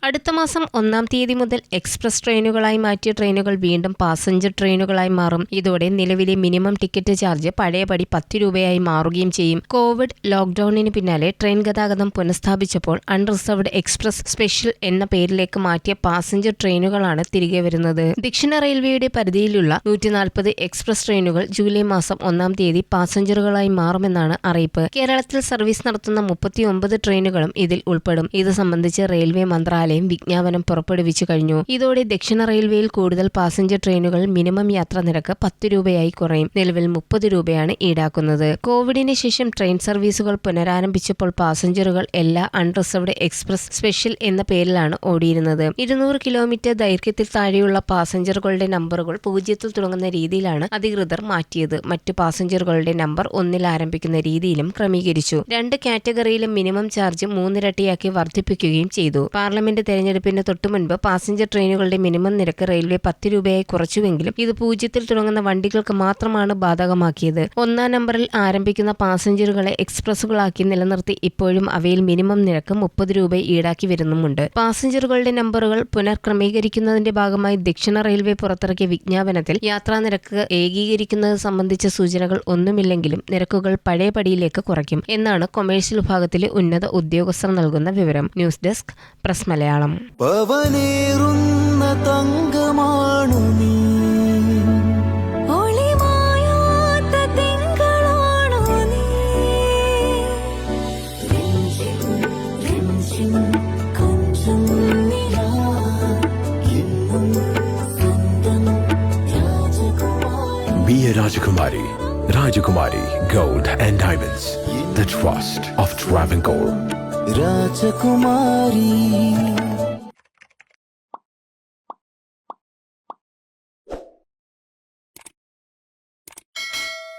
അടുത്ത മാസം 1-ാം തീയതി മുതൽ എക്സ്പ്രസ് ട്രെയിനുകളായി മാറ്റിയ ട്രെയിനുകൾ വീണ്ടും പാസഞ്ചർ ട്രെയിനുകളായി മാറും. ഇതോടെ നിലവിലെ മിനിമം ടിക്കറ്റ് ചാർജ് പഴയപടി 10 രൂപയായി മാറുകയും ചെയ്യും. കോവിഡ് ലോക്ക്ഡൌണിന് പിന്നാലെ ട്രെയിൻ ഗതാഗതം പുനഃസ്ഥാപിച്ചപ്പോൾ അൺറിസർവ്ഡ് എക്സ്പ്രസ് സ്പെഷ്യൽ എന്ന പേരിലേക്ക് മാറ്റിയ പാസഞ്ചർ ട്രെയിനുകളാണ് തിരികെ വരുന്നത്. ദക്ഷിണ റെയിൽവേയുടെ പരിധിയിലുള്ള 140 എക്സ്പ്രസ് ട്രെയിനുകൾ ജൂലൈ മാസം 1-ാം തീയതി പാസഞ്ചറുകളായി മാറുമെന്നാണ് അറിയിപ്പ്. കേരളത്തിൽ സർവീസ് നടത്തുന്ന 39 ട്രെയിനുകളും ഇതിൽ ഉൾപ്പെടും. ഇത് സംബന്ധിച്ച് റെയിൽവേ മന്ത്രാലയം വിജ്ഞാപനം പുറപ്പെടുവിച്ചു കഴിഞ്ഞു. ഇതോടെ ദക്ഷിണ റെയിൽവേയിൽ കൂടുതൽ പാസഞ്ചർ ട്രെയിനുകൾ മിനിമം യാത്രാ നിരക്ക് 10 രൂപയായി കുറയും. നിലവിൽ 30 രൂപയാണ് ഈടാക്കുന്നത്. കോവിഡിന് ശേഷം ട്രെയിൻ സർവീസുകൾ പുനരാരംഭിച്ചപ്പോൾ പാസഞ്ചറുകൾ എല്ലാ അൺറിസർവ്ഡ് എക്സ്പ്രസ് സ്പെഷ്യൽ എന്ന പേരിലാണ് ഓടിയിരുന്നത്. 200 കിലോമീറ്റർ ദൈർഘ്യത്തിൽ താഴെയുള്ള പാസഞ്ചറുകളുടെ നമ്പറുകൾ 0-ൽ തുടങ്ങുന്ന രീതിയിലാണ് അധികൃതർ മാറ്റിയത്. മറ്റു പാസഞ്ചറുകളുടെ നമ്പർ 1-ൽ ആരംഭിക്കുന്ന രീതിയിലും ക്രമീകരിച്ചു. 2 കാറ്റഗറിയിലും മിനിമം ചാർജ് 3 ഇരട്ടിയാക്കി വർദ്ധിപ്പിക്കുകയും ചെയ്തു. പാർലമെന്റ് തെരഞ്ഞെടുപ്പിന് തൊട്ടുമുൻപ് പാസഞ്ചർ ട്രെയിനുകളുടെ മിനിമം നിരക്ക് റെയിൽവേ 10 രൂപയായി കുറച്ചുവെങ്കിലും ഇത് 0-ൽ തുടങ്ങുന്ന വണ്ടികൾക്ക് മാത്രമാണ് ബാധകമാക്കിയത്. 1-ാം നമ്പറിൽ ആരംഭിക്കുന്ന പാസഞ്ചറുകളെ എക്സ്പ്രസുകളാക്കി നിലനിർത്തി ഇപ്പോഴും അവയിൽ മിനിമം നിരക്ക് 30 രൂപ ഈടാക്കി വരുന്നുമുണ്ട്. പാസഞ്ചറുകളുടെ നമ്പറുകൾ പുനഃക്രമീകരിക്കുന്നതിന്റെ ഭാഗമായി ദക്ഷിണ റെയിൽവേ പുറത്തിറക്കിയ വിജ്ഞാപനത്തിൽ യാത്രാ നിരക്ക് ഏകീകരിക്കുന്നത് സംബന്ധിച്ച സൂചനകൾ ഒന്നുമില്ലെങ്കിലും നിരക്കുകൾ പഴയപടിയിലേക്ക് കുറയ്ക്കും എന്നാണ് കൊമേഴ്സ്യൽ വിഭാഗത്തിലെ ഉന്നത ഉദ്യോഗസ്ഥർ നൽകുന്ന വിവരം. News desk press Malayalam. തങ്കമാണു നീ, Be a Rajakumari. Rajakumari Gold and Diamonds. The trust of Travancore. Rajakumari.